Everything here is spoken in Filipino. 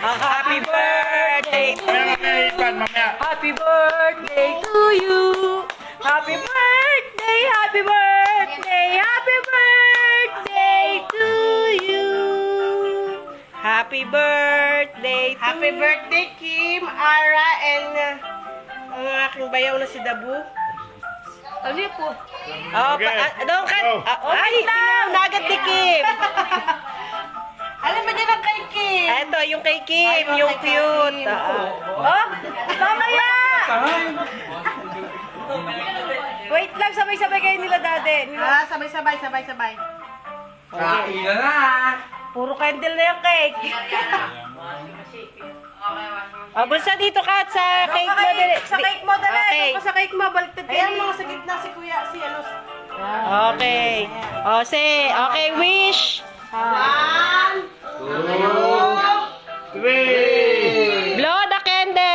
Happy birthday to you. Happy birthday to you. Happy birthday, happy birthday, happy birthday to you. Happy birthday to Happy birthday, Kim, Ara, and ang aking bayaw na si Dabu. Ano yun po? Oh, doon ka. Ay, nagat ni Kim. Alam mo din ang kay Kim? Ito, yung kay Kim, yung cute. Oh, mamaya! Wait lang, sabay-sabay kayo nila, dade. Sabay. Kain na na! Puro candle na yung cake. Bulsa dito ka at sa cake mo. Sa cake mo, dali. Okay. Sa cake mo, baliktad ka. Ayan, mga sa gitna si Kuya, si ano. Okay. O, say, okay, wish. 1, 2, 3! Blow the candle.